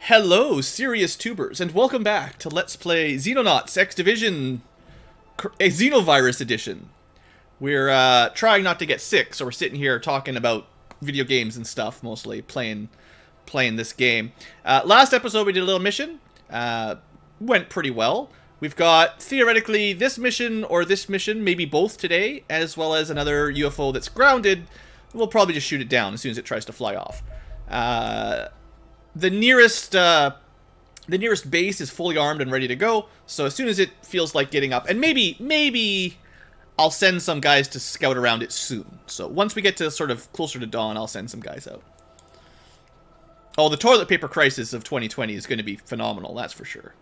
Hello, serious tubers, and welcome back to Let's Play Xenonauts X Division a Xenovirus Edition. We're trying not to get sick, so we're sitting here talking about video games and stuff, mostly playing this game. Last episode we did a little mission. Went pretty well. We've got, theoretically, this mission or this mission, maybe both today, as well as another UFO that's grounded. We'll probably just shoot it down as soon as it tries to fly off. The nearest base is fully armed and ready to go, so as soon as it feels like getting up, and maybe I'll send some guys to scout around it soon. So once we get to sort of closer to dawn, I'll send some guys out. Oh, the toilet paper crisis of 2020 is going to be phenomenal, that's for sure.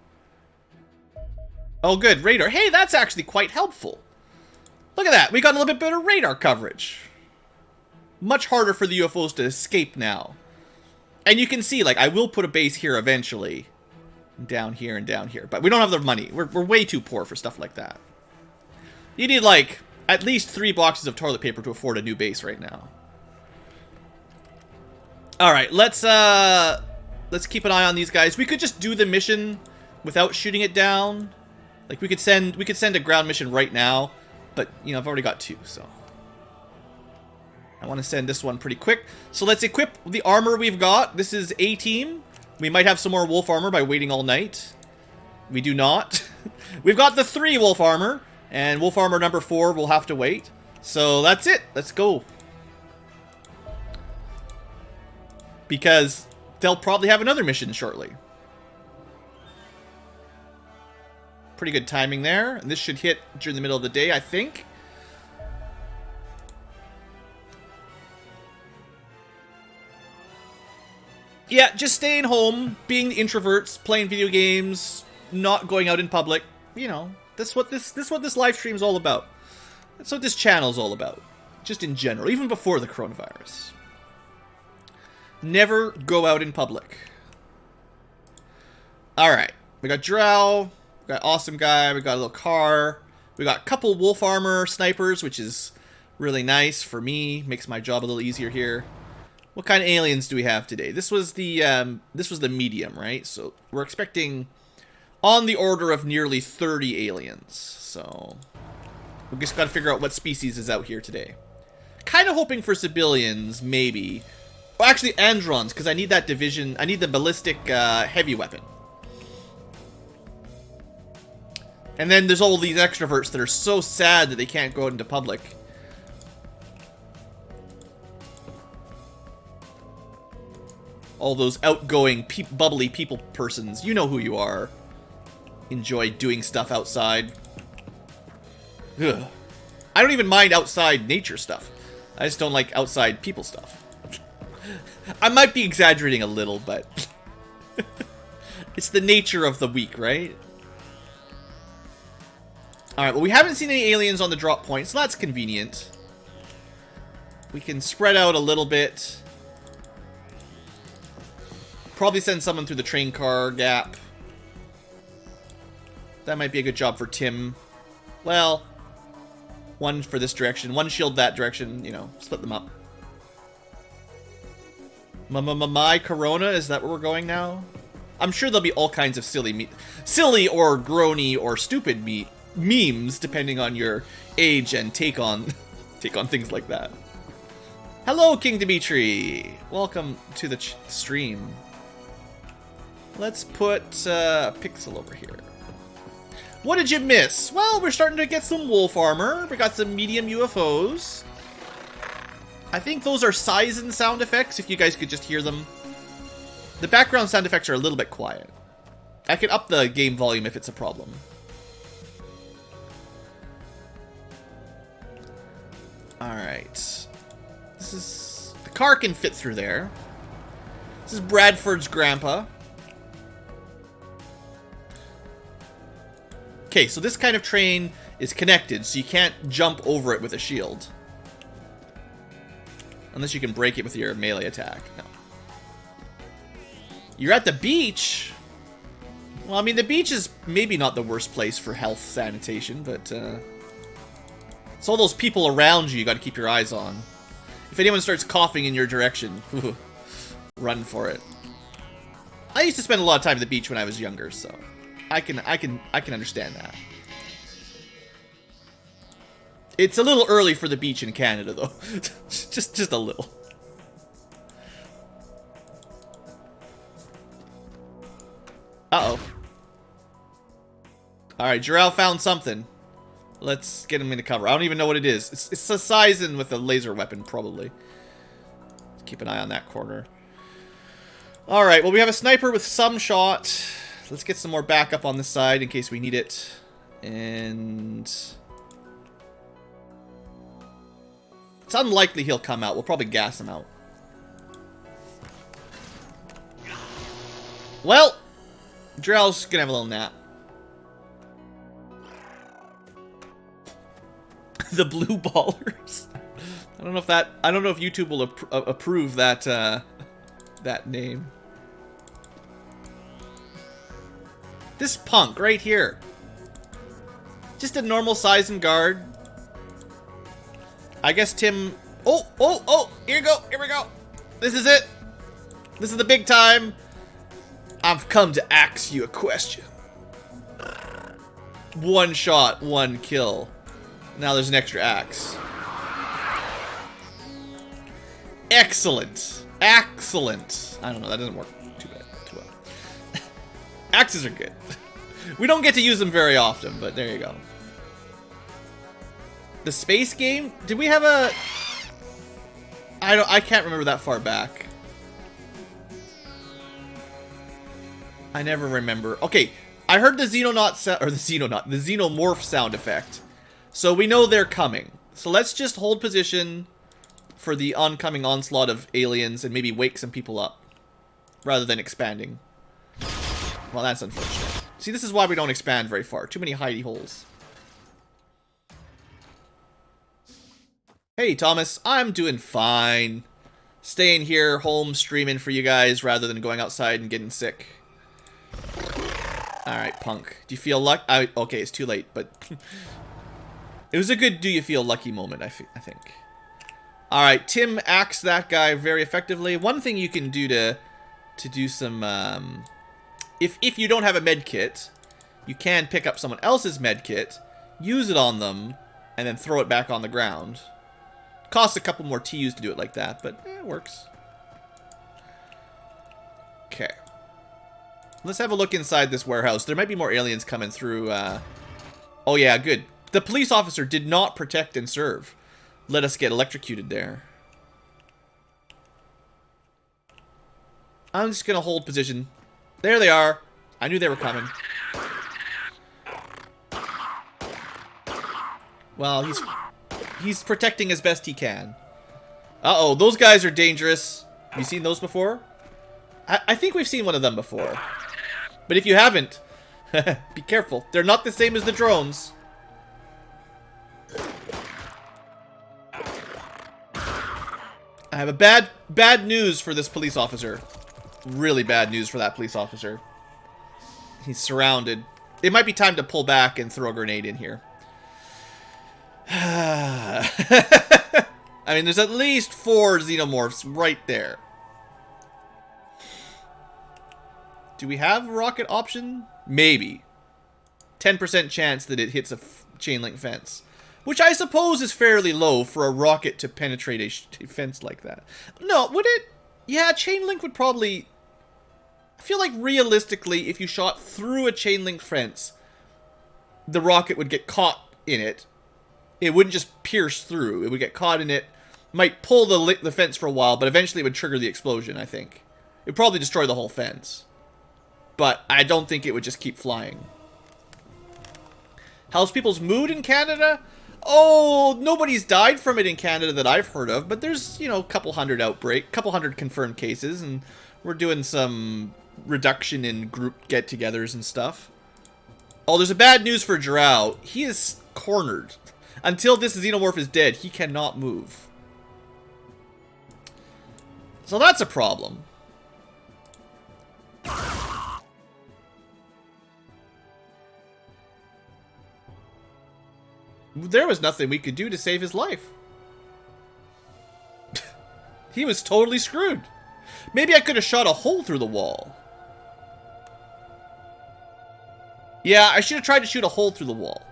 Oh good, radar. Hey, that's actually quite helpful. Look at that, we got a little bit better radar coverage. Much harder for the UFOs to escape now. And you can see, like, I will put a base here eventually. Down here and down here. But we don't have the money. We're way too poor for stuff like that. You need, like, at least 3 boxes of toilet paper to afford a new base right now. Alright, let's keep an eye on these guys. We could just do the mission without shooting it down. Like, we could send a ground mission right now. But, you know, I've already got 2, so... I want to send this one pretty quick. So let's equip the armor we've got. This is A-Team. We might have some more wolf armor by waiting all night. We do not. We've got the 3 wolf armor. And wolf armor number 4 will have to wait. So that's it. Let's go. Because they'll probably have another mission shortly. Pretty good timing there. And this should hit during the middle of the day, I think. Yeah, just staying home, being the introverts, playing video games, not going out in public. You know, that's what this live stream's all about. That's what this channel's all about. Just in general, even before the coronavirus. Never go out in public. Alright, we got Drow, we got Awesome Guy, we got a little car, we got a couple wolf armor snipers, which is really nice for me, makes my job a little easier here. What kind of aliens do we have today? This was the medium, right? So we're expecting on the order of nearly 30 aliens. So we just got to figure out what species is out here today. Kind of hoping for civilians, maybe. Well, actually, Androns, because I need that division. I need the ballistic heavy weapon. And then there's all these extroverts that are so sad that they can't go out into public. All those outgoing, bubbly people persons. You know who you are. Enjoy doing stuff outside. Ugh. I don't even mind outside nature stuff. I just don't like outside people stuff. I might be exaggerating a little, but... it's the nature of the week, right? Alright, well we haven't seen any aliens on the drop point, so that's convenient. We can spread out a little bit. Probably send someone through the train car gap. That might be a good job for Tim. Well, one for this direction, one shield that direction, you know, split them up. My Corona, is that where we're going now? I'm sure there'll be all kinds of silly or groany or stupid memes, depending on your age and take on things like that. Hello, King Dimitri. Welcome to the stream. Let's put Pixel over here. What did you miss? Well, we're starting to get some wolf armor. We got some medium UFOs. I think those are Sizen sound effects, if you guys could just hear them. The background sound effects are a little bit quiet. I can up the game volume if it's a problem. Alright. The car can fit through there. This is Bradford's grandpa. Okay, so this kind of train is connected, so you can't jump over it with a shield. Unless you can break it with your melee attack. No. You're at the beach? Well, I mean, the beach is maybe not the worst place for health sanitation, but it's all those people around you gotta keep your eyes on. If anyone starts coughing in your direction, run for it. I used to spend a lot of time at the beach when I was younger, so I can understand that. It's a little early for the beach in Canada, though. just a little. Uh-oh. Alright, jor-el found something. Let's get him into cover. I don't even know what it is. It's a sizen with a laser weapon, probably. Let's keep an eye on that corner. Alright, well, we have a sniper with some shot. Let's get some more backup on this side in case we need it. And... it's unlikely he'll come out. We'll probably gas him out. Well, jor-el's gonna have a little nap. The blue ballers. I don't know if YouTube will approve that that name. This punk right here. Just a normal size and guard. I guess Tim... Oh! Here we go! This is it! This is the big time! I've come to ask you a question. One shot, one kill. Now there's an extra axe. Excellent! Excellent! I don't know, that doesn't work too well. Axes are good. We don't get to use them very often, but there you go. The space game? Did we have a... I can't remember that far back. I never remember. Okay, I heard the Xenonaut or the Xenomorph sound effect. So we know they're coming. So let's just hold position for the oncoming onslaught of aliens and maybe wake some people up rather than expanding. Well, that's unfortunate. See, this is why we don't expand very far. Too many hidey holes. Hey, Thomas. I'm doing fine. Staying here, home, streaming for you guys rather than going outside and getting sick. Alright, punk. Do you feel lucky? Okay, it's too late, but... it was a good do you feel lucky moment, I think. Alright, Tim axed that guy very effectively. One thing you can do to do some... If you don't have a med kit, you can pick up someone else's med kit, use it on them, and then throw it back on the ground. Costs a couple more TUs to do it like that, but it works. Okay. Let's have a look inside this warehouse. There might be more aliens coming through. Oh yeah, good. The police officer did not protect and serve. Let us get electrocuted there. I'm just gonna hold position. There they are. I knew they were coming. Well, he's protecting as best he can. Uh-oh, those guys are dangerous. Have you seen those before? I think we've seen one of them before. But if you haven't, be careful. They're not the same as the drones. I have a bad news for this police officer. Really bad news for that police officer. He's surrounded. It might be time to pull back and throw a grenade in here. I mean, there's at least 4 xenomorphs right there. Do we have a rocket option? Maybe. 10% chance that it hits a chain link fence. Which I suppose is fairly low for a rocket to penetrate a fence like that. No, would it? Yeah, chain link would probably... I feel like realistically, if you shot through a chain link fence, the rocket would get caught in it. It wouldn't just pierce through. It would get caught in it. Might pull the fence for a while, but eventually it would trigger the explosion, I think. It would probably destroy the whole fence. But I don't think it would just keep flying. How's people's mood in Canada? Oh, nobody's died from it in Canada that I've heard of, but there's, you know, a couple hundred confirmed cases, and we're doing some reduction in group get-togethers and stuff. Oh, there's a bad news for jor-el. He is cornered. Until this xenomorph is dead, he cannot move. So that's a problem. There was nothing we could do to save his life. He was totally screwed. Maybe I could have shot a hole through the wall. Yeah, I should have tried to shoot a hole through the wall.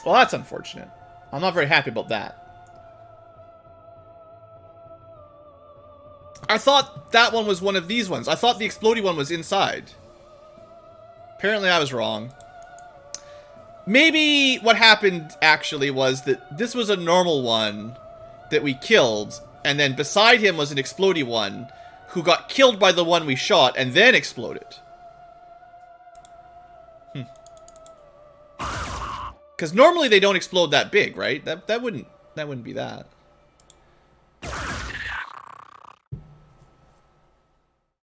Well, that's unfortunate. I'm not very happy about that. I thought that one was one of these ones. I thought the explodey one was inside. Apparently I was wrong. Maybe what happened actually was that this was a normal one that we killed, and then beside him was an explodey one who got killed by the one we shot and then exploded. Because normally they don't explode that big, right? That wouldn't be that.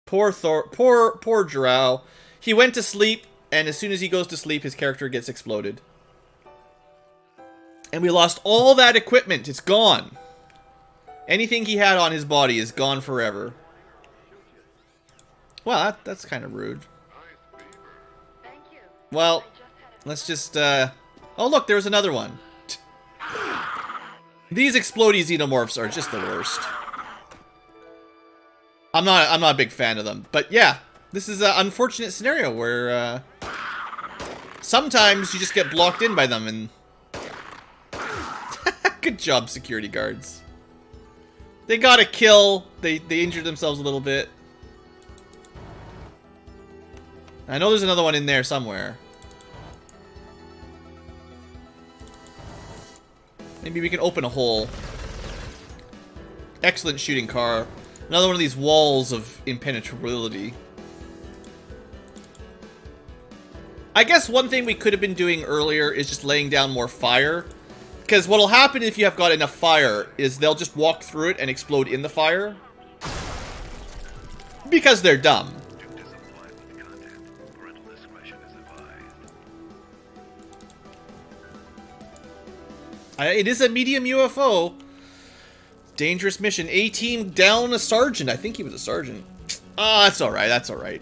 Poor jor-el. He went to sleep, and as soon as he goes to sleep, his character gets exploded. And we lost all that equipment. It's gone. Anything he had on his body is gone forever. Well, that's kind of rude. Well, let's just, oh look, there's another one. These explodey xenomorphs are just the worst. I'm not a big fan of them, but yeah, this is an unfortunate scenario where sometimes you just get blocked in by them, and good job, security guards. They got a kill. They injured themselves a little bit. I know there's another one in there somewhere. Maybe we can open a hole. Excellent shooting car. Another one of these walls of impenetrability. I guess one thing we could have been doing earlier is just laying down more fire. Because what'll happen if you have got enough fire is they'll just walk through it and explode in the fire. Because they're dumb. It is a medium UFO. Dangerous mission. A-team down a sergeant. I think he was a sergeant. Ah, that's alright. That's alright.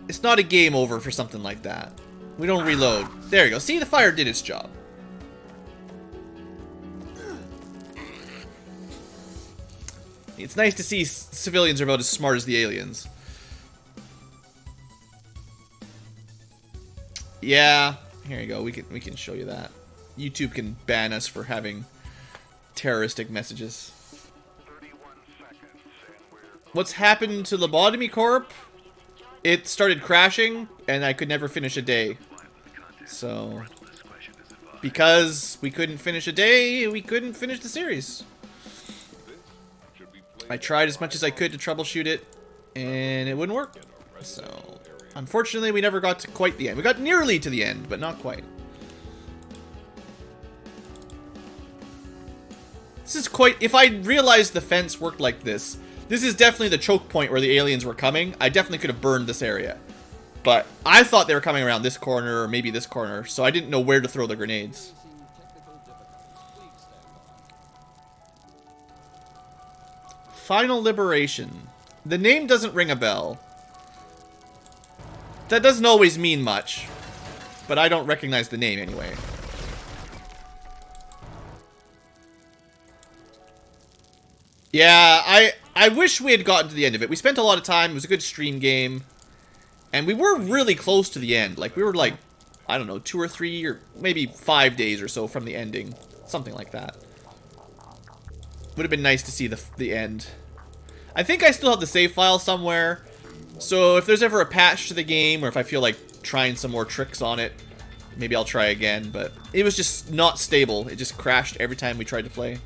It's not a game over for something like that. We don't reload. There you go. See, the fire did its job. It's nice to see civilians are about as smart as the aliens. Yeah. Here you go. We can show you that. YouTube can ban us for having terroristic messages. What's happened to Lobotomy Corp? It started crashing, and I could never finish a day. So, because we couldn't finish a day, we couldn't finish the series. I tried as much as I could to troubleshoot it, and it wouldn't work. So, unfortunately, we never got to quite the end. We got nearly to the end, but not quite. This is quite... If I realized the fence worked like this, this is definitely the choke point where the aliens were coming. I definitely could have burned this area. But I thought they were coming around this corner or maybe this corner, so I didn't know where to throw the grenades. Final Liberation. The name doesn't ring a bell. That doesn't always mean much, but I don't recognize the name anyway. Yeah, I wish we had gotten to the end of it. We spent a lot of time. It was a good stream game. And we were really close to the end. Like, we were like, I don't know, 2 or 3 or maybe 5 days or so from the ending. Something like that. Would have been nice to see the end. I think I still have the save file somewhere. So if there's ever a patch to the game, or if I feel like trying some more tricks on it, maybe I'll try again. But it was just not stable. It just crashed every time we tried to play.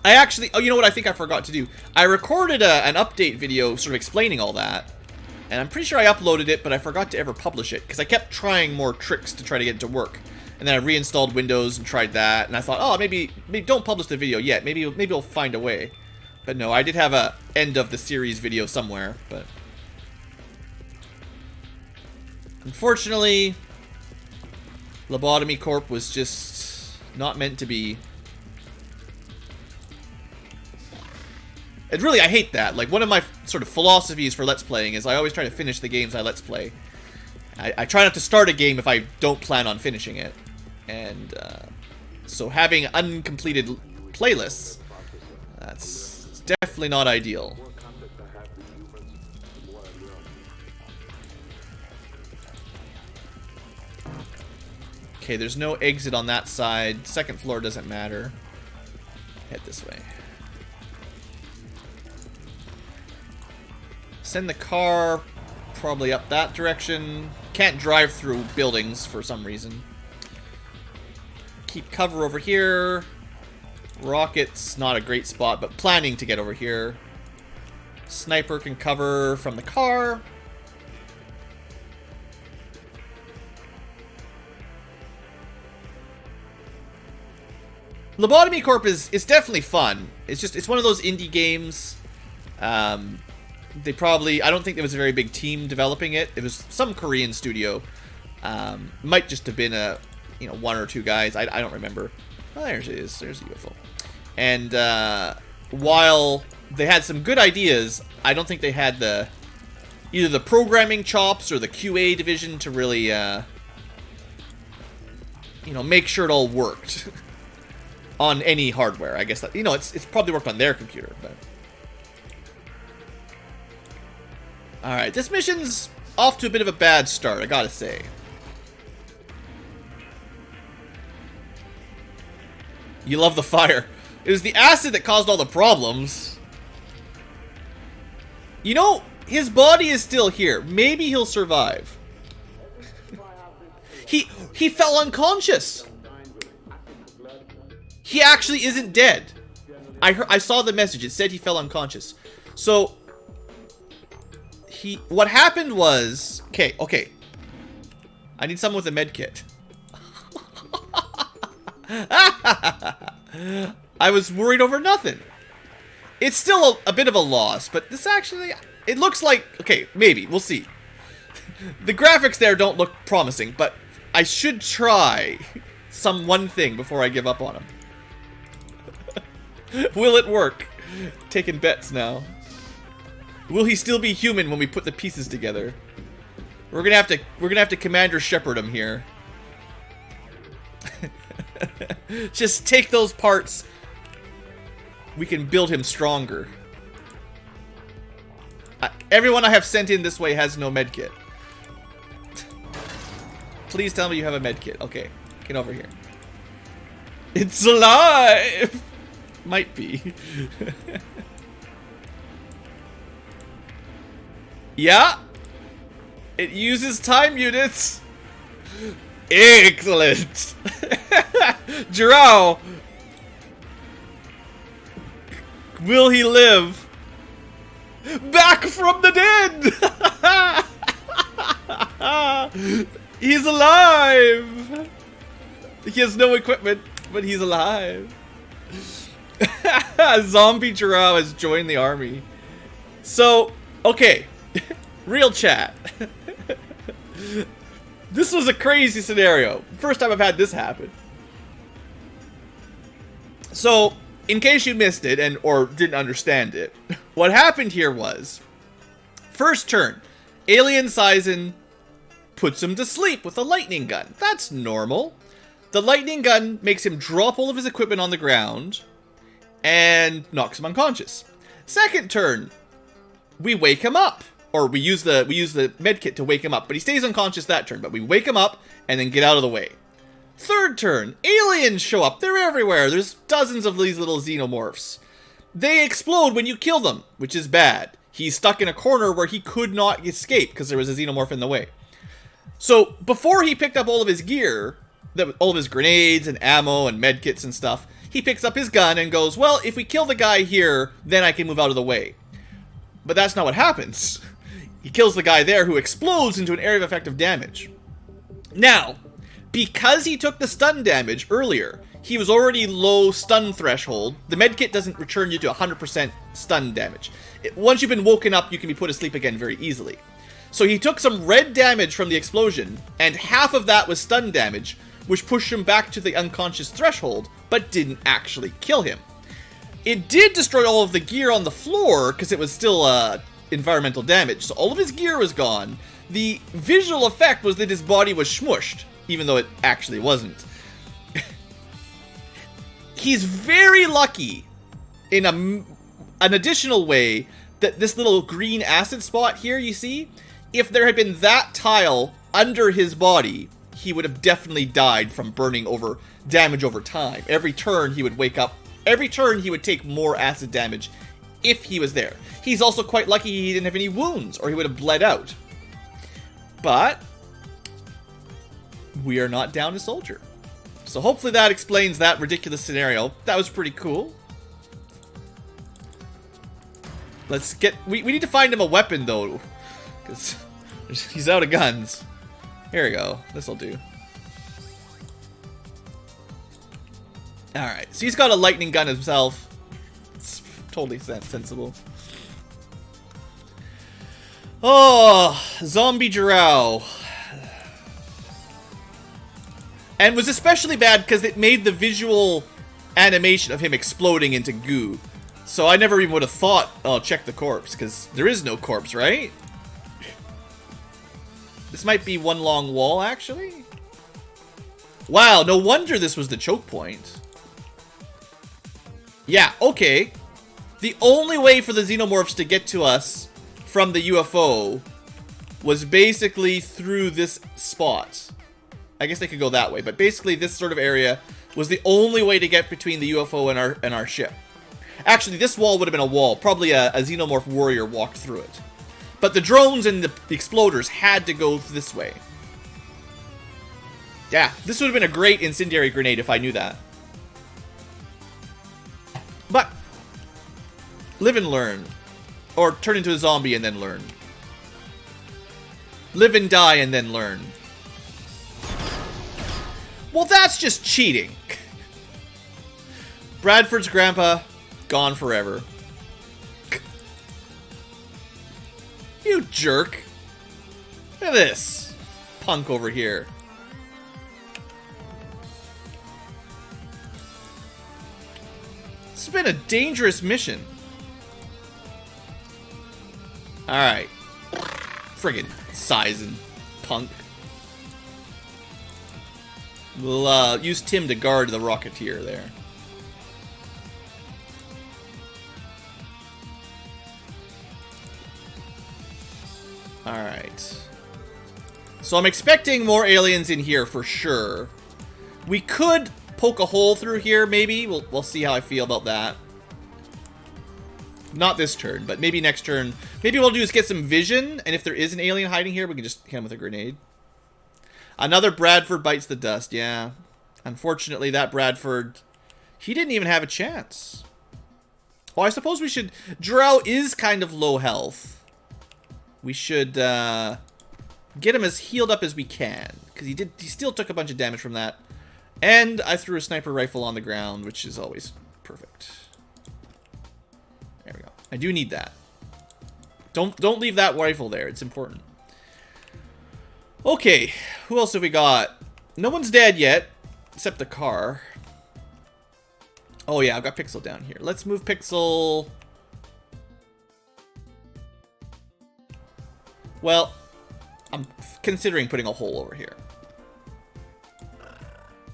I actually, oh, you know what I think I forgot to do? I recorded an update video sort of explaining all that. And I'm pretty sure I uploaded it, but I forgot to ever publish it. Because I kept trying more tricks to try to get it to work. And then I reinstalled Windows and tried that. And I thought, oh, maybe don't publish the video yet. Maybe we'll find a way. But no, I did have a end of the series video somewhere. But unfortunately, Lobotomy Corp was just not meant to be. And really, I hate that. Like, one of my sort of philosophies for Let's Playing is I always try to finish the games I Let's Play. I try not to start a game if I don't plan on finishing it. And, so having uncompleted playlists, that's definitely not ideal. Okay, there's no exit on that side. Second floor doesn't matter. Head this way. Send the car probably up that direction. Can't drive through buildings for some reason. Keep cover over here. Rocket's not a great spot, but planning to get over here. Sniper can cover from the car. Lobotomy Corp is definitely fun. It's one of those indie games. They probably, I don't think there was a very big team developing it. It was some Korean studio. Might just have been a, one or two guys. I don't remember. Oh, there it is. There's a UFO. And while they had some good ideas, I don't think they had either the programming chops or the QA division to really, make sure it all worked on any hardware. I guess that, it's probably worked on their computer, but. Alright, this mission's off to a bit of a bad start, I gotta say. You love the fire. It was the acid that caused all the problems. His body is still here. Maybe he'll survive. He fell unconscious. He actually isn't dead. I saw the message. It said he fell unconscious. So what happened was, okay. I need someone with a med kit. I was worried over nothing. It's still a bit of a loss, but this actually, it looks like, okay, maybe, we'll see. The graphics there don't look promising, but I should try one thing before I give up on him. Will it work? Taking bets now. Will he still be human when we put the pieces together? We're gonna have to Commander Shepard him here. Just take those parts. We can build him stronger. Everyone I have sent in this way has no medkit. Please tell me you have a medkit. Okay, get over here. It's alive! Might be. Yeah! It uses time units! Excellent! Jor-el! Will he live? Back from the dead! He's alive! He has no equipment, but he's alive. Zombie Jor-el has joined the army. So, okay. Real chat. This was a crazy scenario. First time I've had this happen. So, in case you missed it or didn't understand it, what happened here was, first turn, Alien Sizen puts him to sleep with a lightning gun. That's normal. The lightning gun makes him drop all of his equipment on the ground and knocks him unconscious. Second turn, we wake him up. Or we use the medkit to wake him up, but he stays unconscious that turn. But we wake him up and then get out of the way. Third turn, aliens show up. They're everywhere. There's dozens of these little xenomorphs. They explode when you kill them, which is bad. He's stuck in a corner where he could not escape because there was a xenomorph in the way. So before he picked up all of his gear, all of his grenades and ammo and medkits and stuff, he picks up his gun and goes, well, if we kill the guy here, then I can move out of the way. But that's not what happens. He kills the guy there who explodes into an area of effective damage. Now, because he took the stun damage earlier, he was already low stun threshold. The medkit doesn't return you to 100% stun damage. Once you've been woken up, you can be put asleep again very easily. So he took some red damage from the explosion, and half of that was stun damage, which pushed him back to the unconscious threshold, but didn't actually kill him. It did destroy all of the gear on the floor, because it was still environmental damage, so all of his gear was gone. The visual effect was that his body was smushed, even though it actually wasn't. He's very lucky in an additional way that this little green acid spot here, you see? If there had been that tile under his body, he would have definitely died from burning over damage over time. Every turn he would wake up. Every turn he would take more acid damage if he was there. He's also quite lucky he didn't have any wounds, or he would have bled out. But we are not down a soldier. So hopefully that explains that ridiculous scenario. That was pretty cool. Let's get... We need to find him a weapon, though. Because he's out of guns. Here we go. This'll do. Alright. So he's got a lightning gun himself. It's totally sensible. Oh, zombie jor-el. And was especially bad because it made the visual animation of him exploding into goo. So I never even would have thought, oh, check the corpse, because there is no corpse, right? This might be one long wall, actually. Wow, no wonder this was the choke point. Yeah, okay. The only way for the xenomorphs to get to us from the UFO was basically through this spot. I guess they could go that way, but basically this sort of area was the only way to get between the UFO and our ship. Actually, this wall would have been a wall. Probably a xenomorph warrior walked through it. But the drones and the exploders had to go this way. Yeah, this would have been a great incendiary grenade if I knew that. But live and learn. Or turn into a zombie and then learn. Live and die and then learn. Well, that's just cheating. Bradford's grandpa, gone forever. You jerk. Look at this. Punk over here. This has been a dangerous mission. Alright. Friggin' size and punk. We'll use Tim to guard the Rocketeer there. Alright. So I'm expecting more aliens in here for sure. We could poke a hole through here, maybe. We'll see how I feel about that. Not this turn, but maybe next turn. Maybe what we'll do is get some vision, and if there is an alien hiding here, we can just hit him with a grenade. Another Bradford bites the dust, yeah. Unfortunately, that Bradford, he didn't even have a chance. Well, I suppose we should... Jor-el is kind of low health. We should get him as healed up as we can. Because he still took a bunch of damage from that. And I threw a sniper rifle on the ground, which is always perfect. There we go. I do need that. Don't leave that rifle there. It's important. Okay, who else have we got? No one's dead yet, except the car. Oh yeah, I've got Pixel down here. Let's move Pixel. Well, I'm considering putting a hole over here.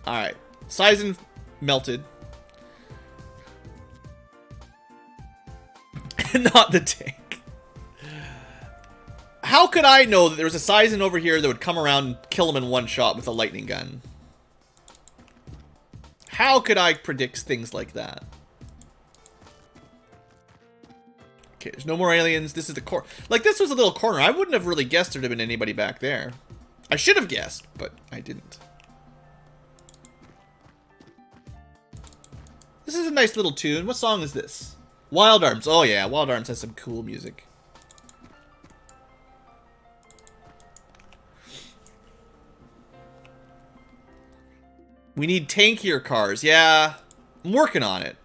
Alright, Sizen melted. Not the tank. How could I know that there was a Sizen over here that would come around and kill him in one shot with a lightning gun? How could I predict things like that? Okay, there's no more aliens. This is the core. Like, this was a little corner. I wouldn't have really guessed there'd have been anybody back there. I should have guessed, but I didn't. This is a nice little tune. What song is this? Wild Arms. Oh yeah, Wild Arms has some cool music. We need tankier cars. Yeah, I'm working on it.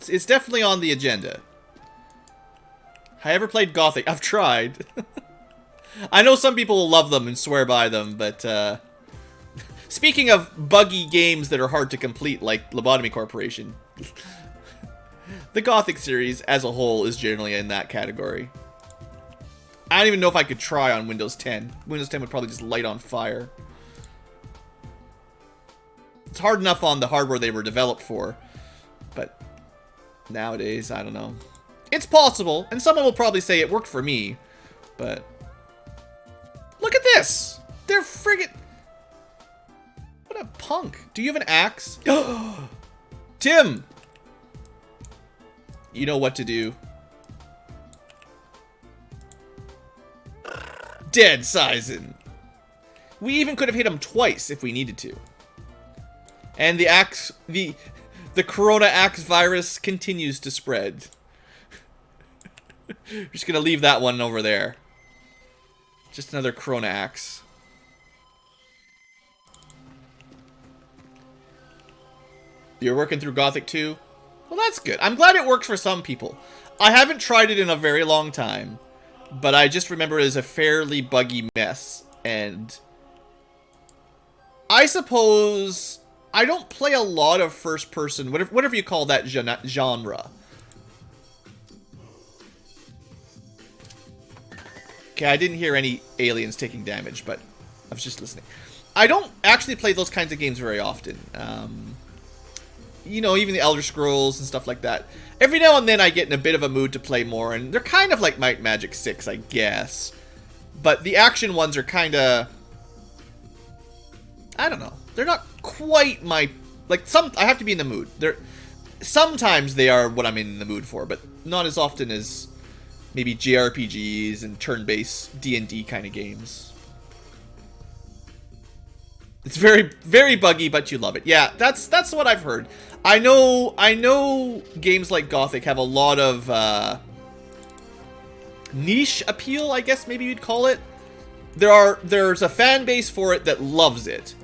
It's definitely on the agenda. I ever played Gothic? I've tried. I know some people will love them and swear by them, but speaking of buggy games that are hard to complete, like Lobotomy Corporation, the Gothic series as a whole is generally in that category. I don't even know if I could try on Windows 10. Windows 10 would probably just light on fire. It's hard enough on the hardware they were developed for, but nowadays, I don't know. It's possible, and someone will probably say it worked for me, but look at this! They're friggin'... What a punk. Do you have an axe? Tim! You know what to do. Dead Sizen. We even could have hit him twice if we needed to. And the axe, the Corona axe virus continues to spread. Just gonna leave that one over there. Just another Corona axe. You're working through Gothic 2? Well, that's good. I'm glad it works for some people. I haven't tried it in a very long time, but I just remember it as a fairly buggy mess, and I suppose I don't play a lot of first-person, whatever you call that genre. Okay, I didn't hear any aliens taking damage, but I was just listening. I don't actually play those kinds of games very often. You know, even the Elder Scrolls and stuff like that. Every now and then I get in a bit of a mood to play more, and they're kind of like Might and Magic 6, I guess. But the action ones are kind of... I don't know. They're not quite my... Like, I have to be in the mood. Sometimes they are what I'm in the mood for, but not as often as maybe JRPGs and turn-based D&D kind of games. It's very, very buggy, but you love it. Yeah, that's what I've heard. I know games like Gothic have a lot of niche appeal, I guess maybe you'd call it. There's a fan base for it that loves it,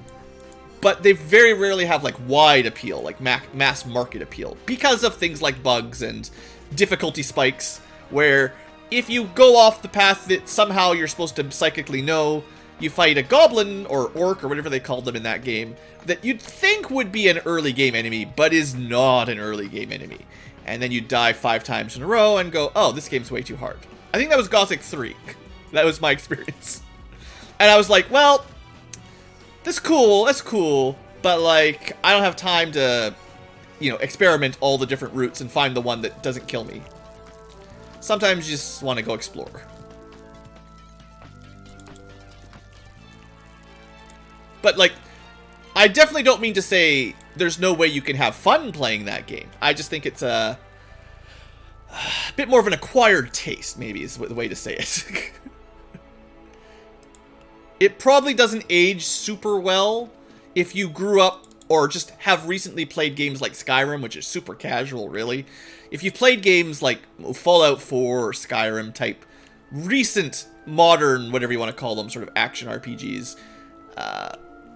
but they very rarely have like wide appeal, like mass market appeal, because of things like bugs and difficulty spikes, where if you go off the path that somehow you're supposed to psychically know, you fight a goblin or orc or whatever they called them in that game that you'd think would be an early game enemy, but is not an early game enemy. And then you die 5 times in a row and go, oh, this game's way too hard. I think that was Gothic 3. That was my experience. And I was like, well, that's cool, but like, I don't have time to, you know, experiment all the different routes and find the one that doesn't kill me. Sometimes you just want to go explore. But, like, I definitely don't mean to say there's no way you can have fun playing that game. I just think it's a bit more of an acquired taste, maybe, is the way to say it. It probably doesn't age super well if you grew up or just have recently played games like Skyrim, which is super casual, really. If you've played games like Fallout 4 or Skyrim type recent, modern, whatever you want to call them, sort of action RPGs,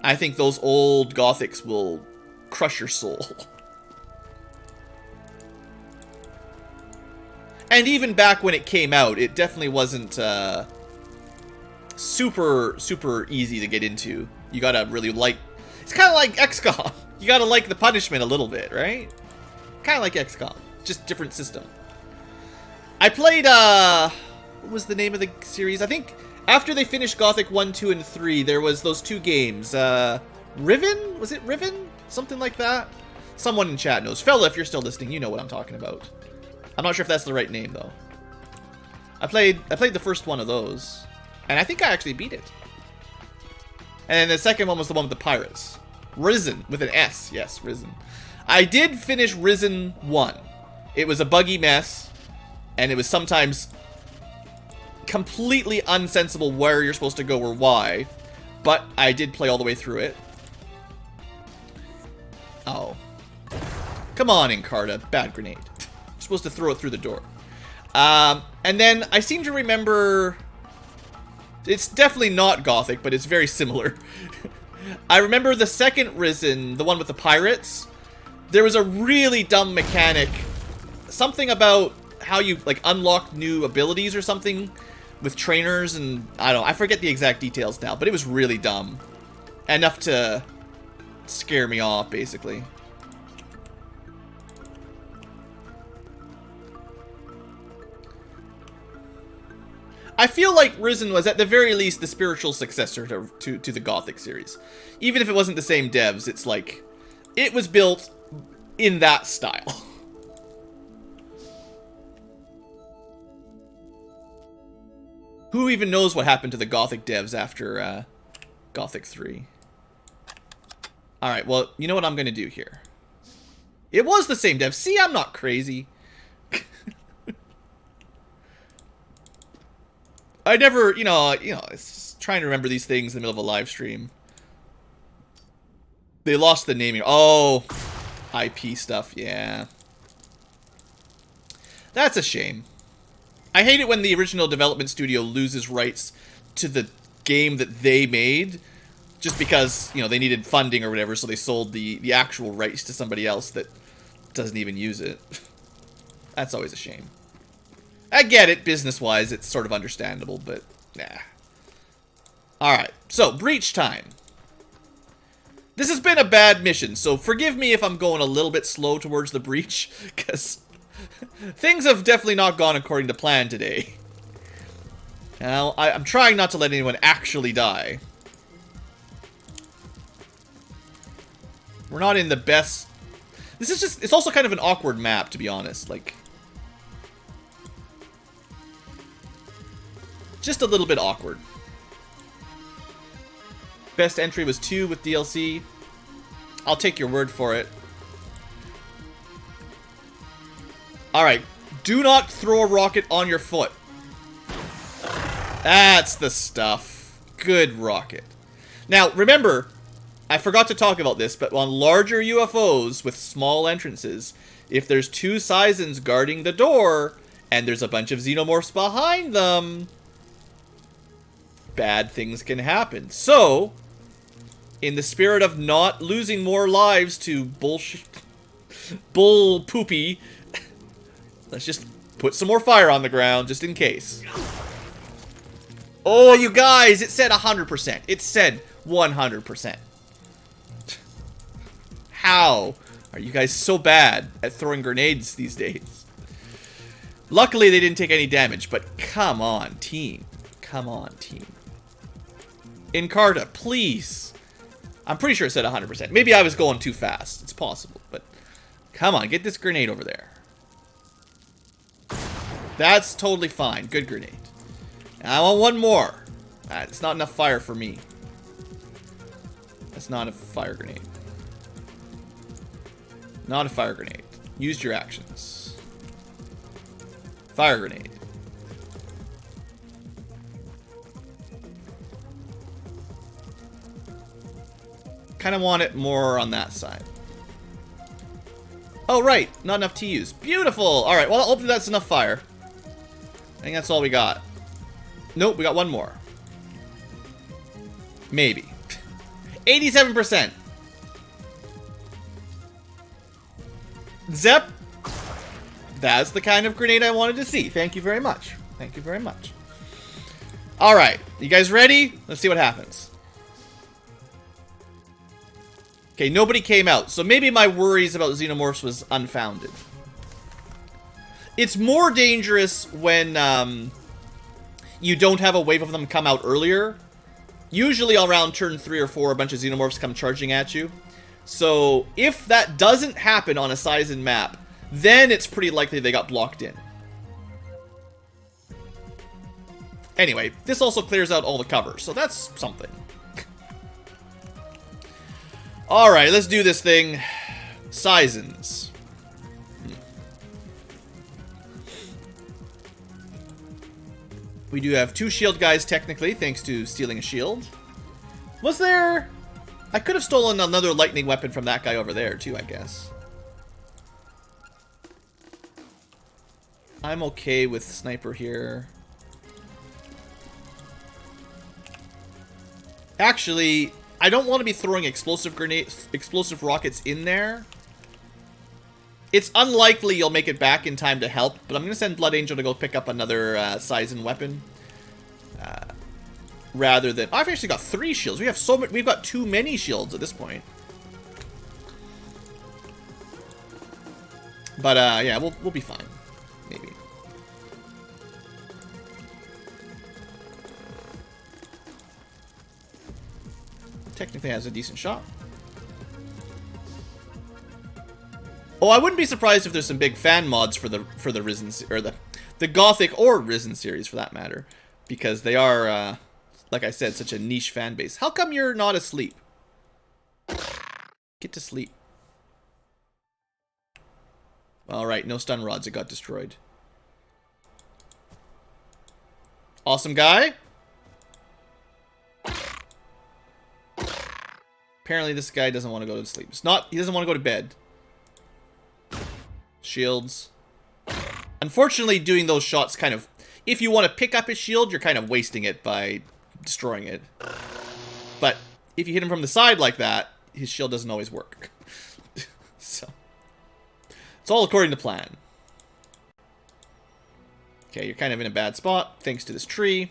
I think those old Gothics will crush your soul. And even back when it came out, it definitely wasn't super easy to get into. You gotta really like... It's kind of like XCOM. You gotta like the punishment a little bit, right? Kind of like XCOM. Just different system. I played, what was the name of the series? I think... After they finished Gothic 1, 2, and 3, there was those 2 games. Riven? Was it Riven? Something like that? Someone in chat knows. Fella, if you're still listening, you know what I'm talking about. I'm not sure if that's the right name, though. I played the first one of those, and I think I actually beat it. And then the second one was the one with the pirates. Risen, with an S. Yes, Risen. I did finish Risen 1. It was a buggy mess, and it was sometimes completely unsensible where you're supposed to go or why, but I did play all the way through it. Oh. Come on, Encarta. Bad grenade. You're supposed to throw it through the door. And then I seem to remember... It's definitely not Gothic, but it's very similar. I remember the second Risen, the one with the pirates. There was a really dumb mechanic. Something about how you, like, unlock new abilities or something with trainers, and I don't know, I forget the exact details now, but it was really dumb. Enough to scare me off, basically. I feel like Risen was at the very least the spiritual successor to the Gothic series. Even if it wasn't the same devs, it's like, it was built in that style. Who even knows what happened to the Gothic devs after Gothic 3? Alright, well, you know what I'm going to do here. It was the same dev. See, I'm not crazy. I never, it's just trying to remember these things in the middle of a live stream. They lost the naming. Oh, IP stuff, yeah. That's a shame. I hate it when the original development studio loses rights to the game that they made just because, they needed funding or whatever, so they sold the actual rights to somebody else that doesn't even use it. That's always a shame. I get it, business-wise, it's sort of understandable, but nah. Alright, so, breach time. This has been a bad mission, so forgive me if I'm going a little bit slow towards the breach, because things have definitely not gone according to plan today. Now, I'm trying not to let anyone actually die. We're not in the best... This is just... It's also kind of an awkward map, to be honest. Like... Just a little bit awkward. Best entry was 2 with DLC. I'll take your word for it. Alright. Do not throw a rocket on your foot. That's the stuff. Good rocket. Now, remember, I forgot to talk about this, but on larger UFOs with small entrances, if there's 2 Seisons guarding the door, and there's a bunch of xenomorphs behind them, bad things can happen. So, in the spirit of not losing more lives to bull poopy, let's just put some more fire on the ground, just in case. Oh, you guys, it said 100%. It said 100%. How are you guys so bad at throwing grenades these days? Luckily, they didn't take any damage, but come on, team. Come on, team. Encarta, please. I'm pretty sure it said 100%. Maybe I was going too fast. It's possible, but come on, get this grenade over there. That's totally fine. Good grenade. And I want one more. It's not enough fire for me. That's not a fire grenade. Not a fire grenade. Use your actions. Fire grenade. Kind of want it more on that side. Oh, right. Not enough TUs. Beautiful. All right. Well, hopefully that's enough fire. I think that's all we got. Nope, we got one more. Maybe. 87%. Zep. That's the kind of grenade I wanted to see. Thank you very much. Thank you very much. All right. You guys ready? Let's see what happens. Okay, nobody came out, so maybe my worries about xenomorphs was unfounded. It's more dangerous when you don't have a wave of them come out earlier. Usually around turn 3 or 4, a bunch of xenomorphs come charging at you. So if that doesn't happen on a Seisen map, then it's pretty likely they got blocked in. Anyway, this also clears out all the cover, so that's something. Alright, let's do this thing. Seisons. We do have 2 shield guys, technically, thanks to stealing a shield. Was there... I could have stolen another lightning weapon from that guy over there, too, I guess. I'm okay with sniper here. Actually, I don't want to be throwing explosive rockets in there. It's unlikely you'll make it back in time to help, but I'm going to send Blood Angel to go pick up another Seisen weapon. Rather than... I've actually got 3 shields. We have so many... We've got too many shields at this point. But, yeah, we'll be fine. Maybe. Technically has a decent shot. Oh, I wouldn't be surprised if there's some big fan mods for the Risen... Or the Gothic or Risen series, for that matter. Because they are... like I said, such a niche fan base. How come you're not asleep? Get to sleep. Alright, no stun rods. It got destroyed. Awesome guy. Apparently this guy doesn't want to go to sleep. He doesn't want to go to bed. Shields. Unfortunately, doing those shots kind of... If you want to pick up his shield, you're kind of wasting it by destroying it. But if you hit him from the side like that, his shield doesn't always work. So, it's all according to plan. Okay, you're kind of in a bad spot, thanks to this tree.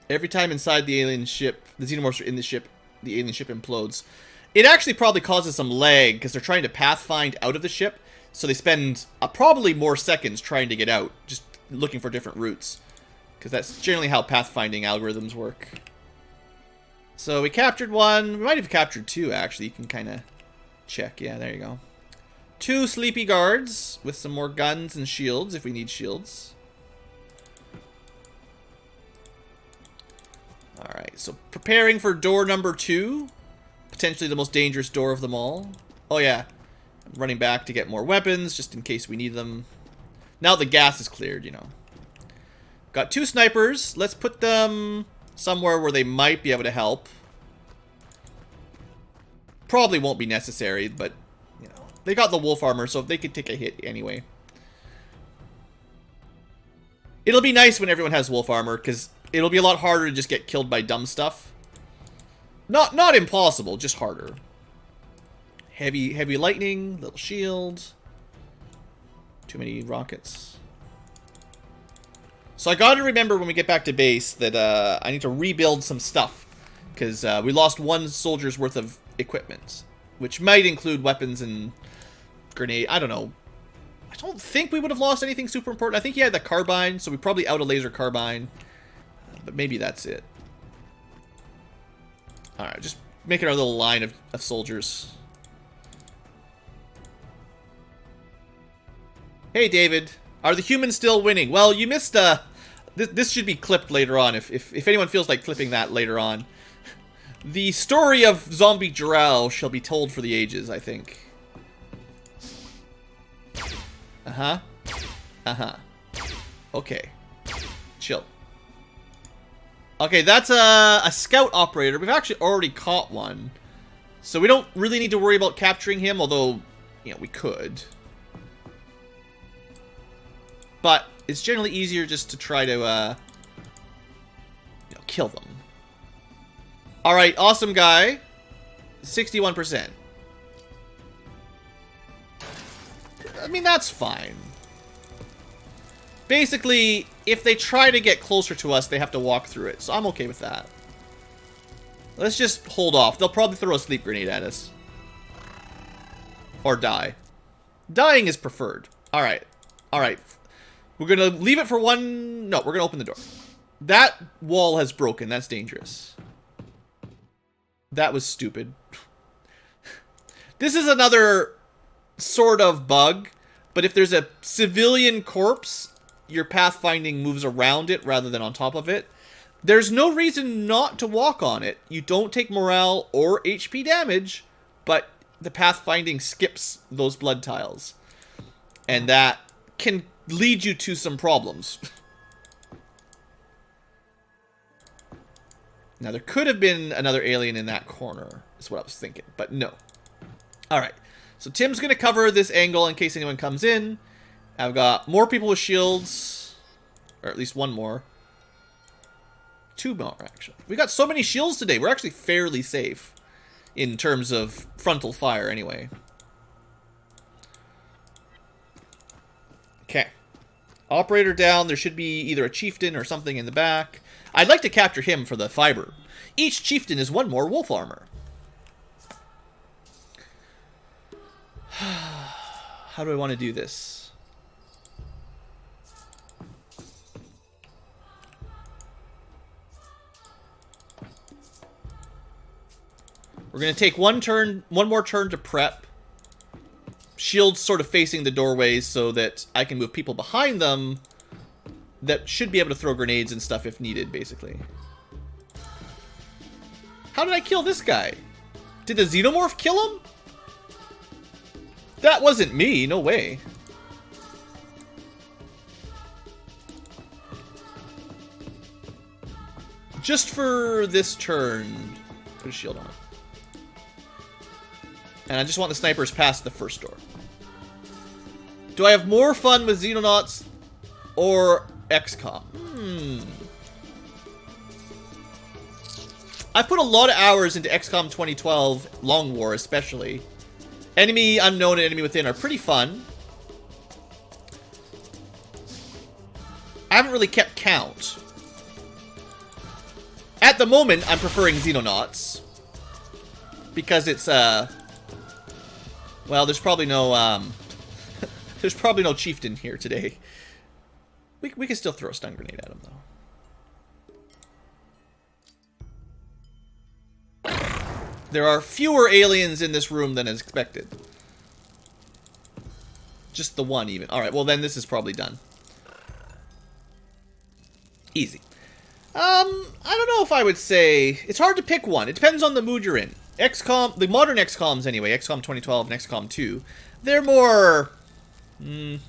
Every time inside the alien ship, the Xenomorphs are in the ship, the alien ship implodes. It actually probably causes some lag, because they're trying to pathfind out of the ship, so they spend probably more seconds trying to get out, just looking for different routes. Because that's generally how pathfinding algorithms work. So we captured one. We might have captured two, actually. You can kind of check. Yeah, there you go. 2 sleepy guards with some more guns and shields if we need shields. Alright, so preparing for door number 2. Potentially the most dangerous door of them all. Oh yeah, I'm running back to get more weapons just in case we need them. Now the gas is cleared, you know. Got 2 snipers. Let's put them somewhere where they might be able to help. Probably won't be necessary, but you know, they got the wolf armor, so they could take a hit anyway. It'll be nice when everyone has wolf armor, because it'll be a lot harder to just get killed by dumb stuff. Not impossible, just harder. Heavy lightning, little shield. Too many rockets. So I gotta remember when we get back to base that I need to rebuild some stuff. Because we lost 1 soldier's worth of equipment. Which might include weapons and grenade. I don't know. I don't think we would have lost anything super important. I think he had the carbine, so we probably out a laser carbine. But maybe that's it. Alright, just making our little line of soldiers. Hey, David. Are the humans still winning? Well, you missed, this should be clipped later on, if anyone feels like clipping that later on. The story of zombie jor-el shall be told for the ages, I think. Uh-huh. Uh-huh. Okay. Chill. Okay, that's a scout operator. We've actually already caught one. So we don't really need to worry about capturing him, although, you know, we could. But it's generally easier just to try to, you know, kill them. Alright, awesome guy. 61%. I mean, that's fine. Basically, if they try to get closer to us, they have to walk through it. So I'm okay with that. Let's just hold off. They'll probably throw a sleep grenade at us. Or die. Dying is preferred. Alright. Alright. We're gonna leave it for one... No, we're gonna open the door. That wall has broken. That's dangerous. That was stupid. This is another sort of bug, but if there's a civilian corpse, your pathfinding moves around it rather than on top of it. There's no reason not to walk on it. You don't take morale or HP damage, but the pathfinding skips those blood tiles. And that can lead you to some problems. Now, there could have been another alien in that corner, is what I was thinking, but no. Alright, so Tim's going to cover this angle in case anyone comes in. I've got more people with shields, or at least one more. 2 more, actually. We got so many shields today, we're actually fairly safe in terms of frontal fire, anyway. Okay. Operator down, there should be either a chieftain or something in the back. I'd like to capture him for the fiber. Each chieftain is 1 more wolf armor. How do I want to do this? We're going to take one more turn to prep. Shields sort of facing the doorways so that I can move people behind them that should be able to throw grenades and stuff if needed, basically. How did I kill this guy? Did the Xenomorph kill him? That wasn't me, no way. Just for this turn, put a shield on. And I just want the snipers past the first door. Do I have more fun with Xenonauts or XCOM? I put a lot of hours into XCOM 2012, Long War especially. Enemy Unknown and Enemy Within are pretty fun. I haven't really kept count. At the moment, I'm preferring Xenonauts. Because it's, well, there's probably no, there's probably no chieftain here today. We can still throw a stun grenade at him, though. There are fewer aliens in this room than is expected. Just the one, even. Alright, well then this is probably done. Easy. I don't know if I would say... It's hard to pick one. It depends on the mood you're in. XCOM, the modern XCOMs anyway, XCOM 2012 and XCOM 2, they're more... the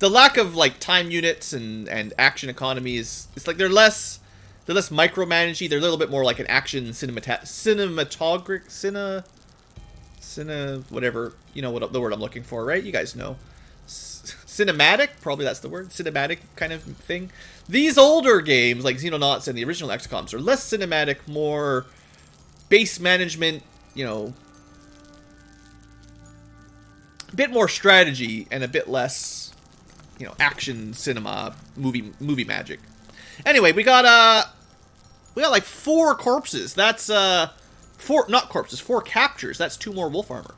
lack of, like, time units and action economy is... It's like they're less micromanagey. They're a little bit more like an action whatever, you know what the word I'm looking for, right? You guys know. Cinematic, probably that's the word. Cinematic kind of thing. These older games, like Xenonauts and the original XCOMs, are less cinematic, more base management, you know, a bit more strategy and a bit less, you know, action cinema movie magic. Anyway, we got like 4 corpses. That's 4 captures. That's 2 more wolf armor.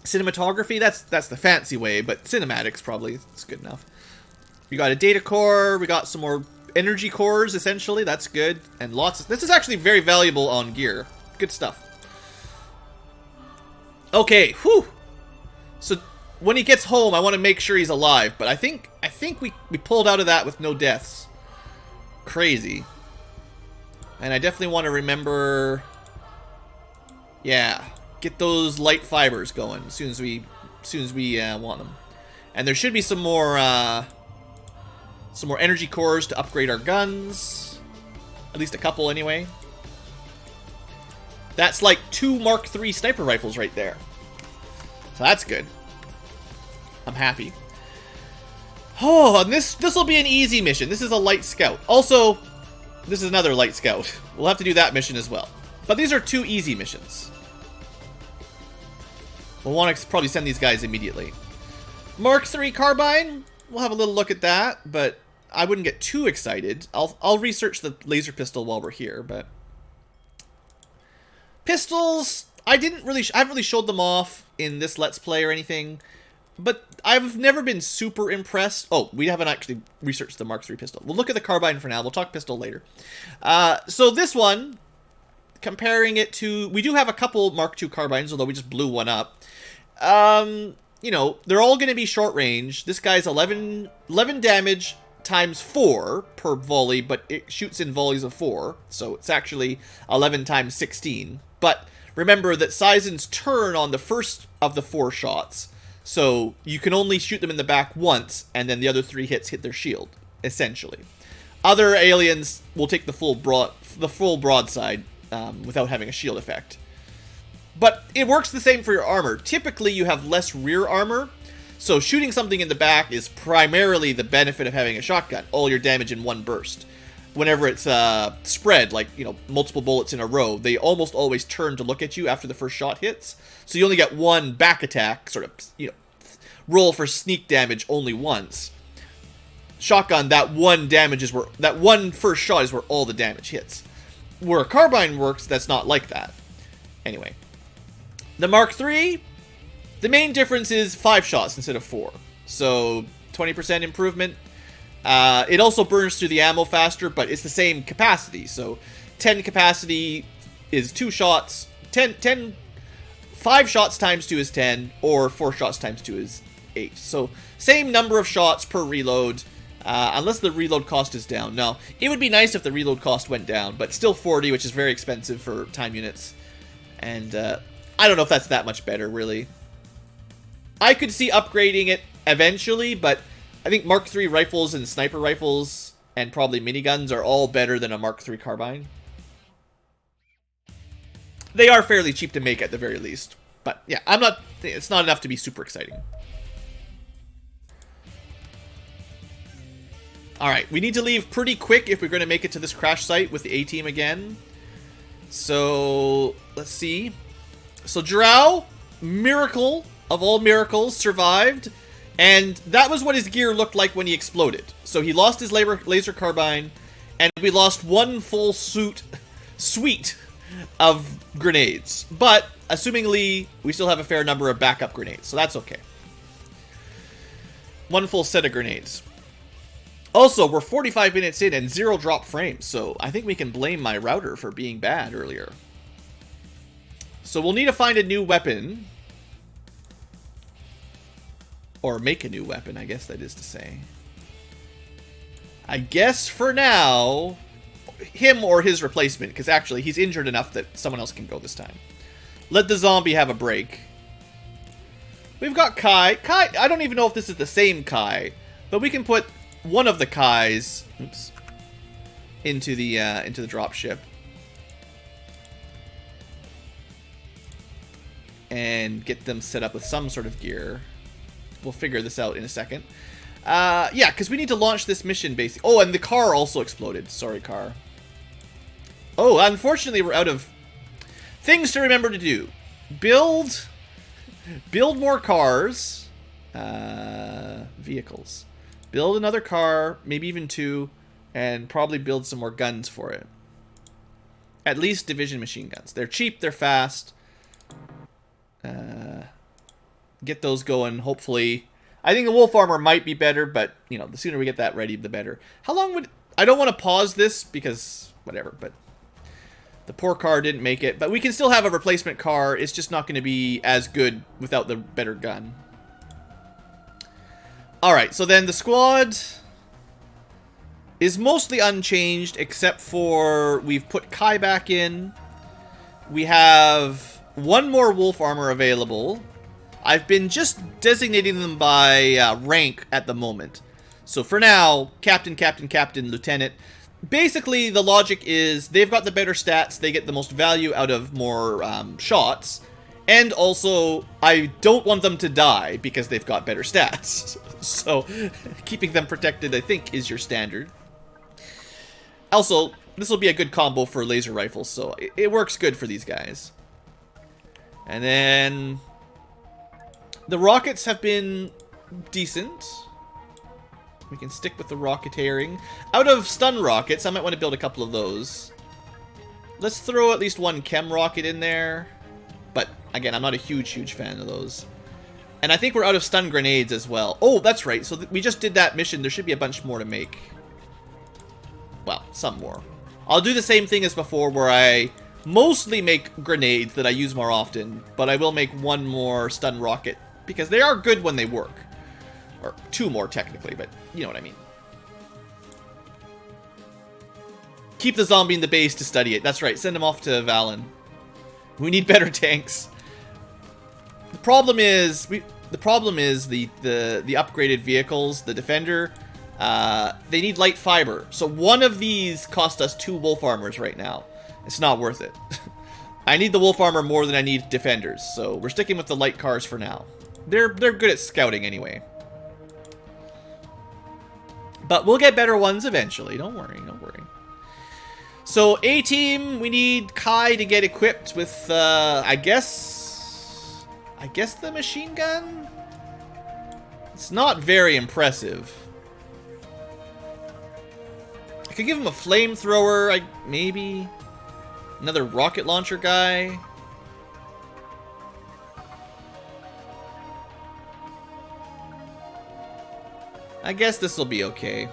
Cinematography, that's the fancy way, but cinematics probably it's good enough. We got a data core, we got some more energy cores essentially. That's good, and lots of this is actually very valuable on gear. Good stuff. Okay, whew. So when he gets home, I want to make sure he's alive, but I think we pulled out of that with no deaths. Crazy. And I definitely want to remember, yeah, get those light fibers going as soon as we want them. And there should be some more energy cores to upgrade our guns, at least a couple anyway. That's like 2 Mark III sniper rifles right there, so that's good. I'm happy. Oh, and this will be an easy mission. This is a light scout. Also, this is another light scout. We'll have to do that mission as well. But these are 2 easy missions. We'll want to probably send these guys immediately. Mark III carbine. We'll have a little look at that, but I wouldn't get too excited. I'll research the laser pistol while we're here, but pistols, I haven't really showed them off in this Let's Play or anything. But I've never been super impressed. Oh, we haven't actually researched the Mark III pistol. We'll look at the carbine for now. We'll talk pistol later. So this one, comparing it to... We do have a couple Mark II carbines, although we just blew one up. You know, they're all going to be short range. This guy's 11 damage times 4 per volley, but it shoots in volleys of 4. So it's actually 11 times 16. But remember that Sizen's turn on the first of the 4 shots... So you can only shoot them in the back once, and then the other 3 hits hit their shield, essentially. Other aliens will take the full broadside without having a shield effect. But it works the same for your armor. Typically, you have less rear armor, so shooting something in the back is primarily the benefit of having a shotgun. All your damage in one burst. Whenever it's spread, like, you know, multiple bullets in a row, they almost always turn to look at you after the first shot hits. So you only get one back attack, sort of, you know, roll for sneak damage only once. Shotgun, that one first shot is where all the damage hits. Where a carbine works, that's not like that. Anyway. The Mark III, the main difference is 5 shots instead of 4. So, 20% improvement. It also burns through the ammo faster, but it's the same capacity. So 10 capacity is 2 shots. 5 shots times 2 is 10, or 4 shots times 2 is 8. So same number of shots per reload. Unless the reload cost is down. No, it would be nice if the reload cost went down, but still 40, which is very expensive for time units. And I don't know if that's that much better, really. I could see upgrading it eventually, but I think Mark III rifles and sniper rifles and probably miniguns are all better than a Mark III carbine. They are fairly cheap to make at the very least. But yeah, it's not enough to be super exciting. Alright, we need to leave pretty quick if we're going to make it to this crash site with the A-team again. So, let's see. So, jor-el, miracle of all miracles, survived. And that was what his gear looked like when he exploded. So, he lost his laser carbine, and we lost one full suite of grenades. But, assumingly, we still have a fair number of backup grenades, so that's okay. One full set of grenades. Also, we're 45 minutes in and 0 drop frames, so I think we can blame my router for being bad earlier. So we'll need to find a new weapon. Or make a new weapon, I guess that is to say. I guess for now, him or his replacement, because actually he's injured enough that someone else can go this time. Let the zombie have a break. We've got Kai. Kai, I don't even know if this is the same Kai, but we can put one of the Kais, oops, into the dropship, and get them set up with some sort of gear. We'll figure this out in a second. Yeah, because we need to launch this mission, basically. Oh, and the car also exploded. Sorry, car. Oh, unfortunately, we're out of things to remember to do. Build more cars. Vehicles. Build another car, maybe even 2, and probably build some more guns for it. At least division machine guns. They're cheap, they're fast. Get those going, hopefully. I think the wolf armor might be better, but, you know, the sooner we get that ready, the better. How long would... I don't want to pause this, because... whatever, but... the poor car didn't make it. But we can still have a replacement car. It's just not going to be as good without the better gun. Alright, so then the squad is mostly unchanged, except for we've put Kai back in. We have one more wolf armor available. I've been just designating them by rank at the moment. So for now, Captain, Captain, Captain, Lieutenant. Basically, the logic is they've got the better stats. They get the most value out of more shots. And also, I don't want them to die because they've got better stats. So, keeping them protected, I think, is your standard. Also, this will be a good combo for laser rifles, so it works good for these guys. And then... the rockets have been decent. We can stick with the rocketeering. Out of stun rockets, I might want to build a couple of those. Let's throw at least one chem rocket in there. But, again, I'm not a huge fan of those. And I think we're out of stun grenades as well. Oh, that's right. So we just did that mission. There should be a bunch more to make. Well, some more. I'll do the same thing as before, where I mostly make grenades that I use more often. But I will make one more stun rocket. Because they are good when they work. Or 2 more, technically, but you know what I mean. Keep the zombie in the base to study it. That's right. Send him off to Valen. We need better tanks. The problem is the upgraded vehicles, the Defender, they need light fiber. So one of these cost us 2 wolf armors right now. It's not worth it. I need the wolf armor more than I need Defenders, so we're sticking with the light cars for now. They're good at scouting anyway. But we'll get better ones eventually. Don't worry, don't worry. So, A-team, we need Kai to get equipped with, I guess the machine gun? It's not very impressive. I could give him a flamethrower, maybe. Another rocket launcher guy. I guess this will be okay.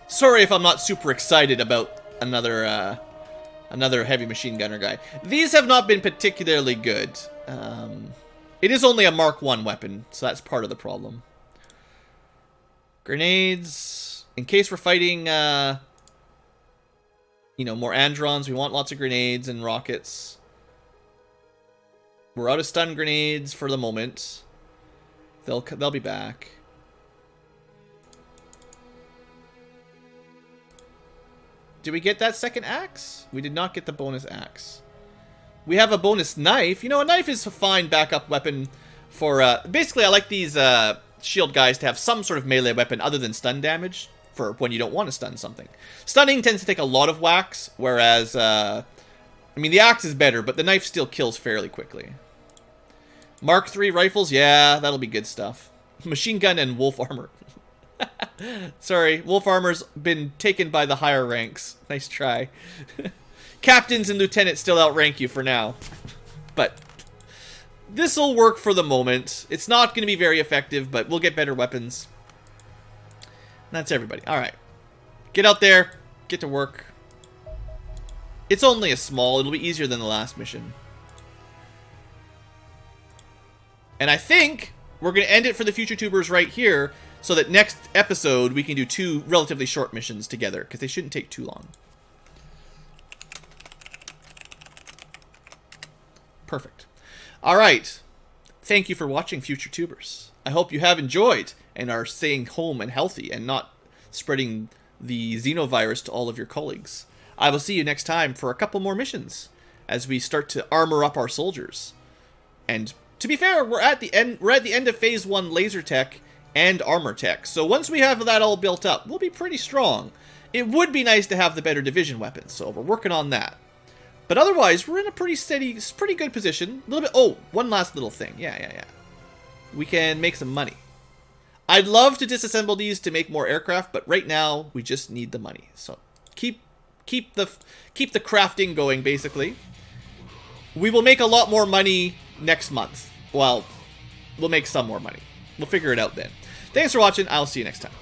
Sorry if I'm not super excited about another heavy machine gunner guy. These have not been particularly good. It is only a Mark 1 weapon, so that's part of the problem. Grenades. In case we're fighting, you know, more Androns, we want lots of grenades and rockets. We're out of stun grenades for the moment. They'll be back. Did we get that second axe? We did not get the bonus axe. We have a bonus knife. You know, a knife is a fine backup weapon for... basically, I like these shield guys to have some sort of melee weapon other than stun damage for when you don't want to stun something. Stunning tends to take a lot of whacks, whereas... I mean, the axe is better, but the knife still kills fairly quickly. Mark III rifles, yeah, that'll be good stuff. Machine gun and wolf armor. Sorry, wolf armor's been taken by the higher ranks. Nice try. Captains and lieutenants still outrank you for now. But this'll work for the moment. It's not going to be very effective, but we'll get better weapons. And that's everybody. Alright. Get out there. Get to work. It's only a small. It'll be easier than the last mission. And I think we're going to end it for the future tubers right here, so that next episode we can do 2 relatively short missions together, because they shouldn't take too long. Perfect. Alright. Thank you for watching, future tubers. I hope you have enjoyed and are staying home and healthy and not spreading the xenovirus to all of your colleagues. I will see you next time for a couple more missions as we start to armor up our soldiers. And to be fair, we're at the end of phase 1 laser tech and armor tech. So once we have that all built up, we'll be pretty strong. It would be nice to have the better division weapons, so we're working on that. But otherwise, we're in a pretty steady, pretty good position. A little bit. Oh, one last little thing. Yeah. We can make some money. I'd love to disassemble these to make more aircraft, but right now we just need the money. So keep the crafting going. Basically, we will make a lot more money next month. Well, we'll make some more money. We'll figure it out then. Thanks for watching. I'll see you next time.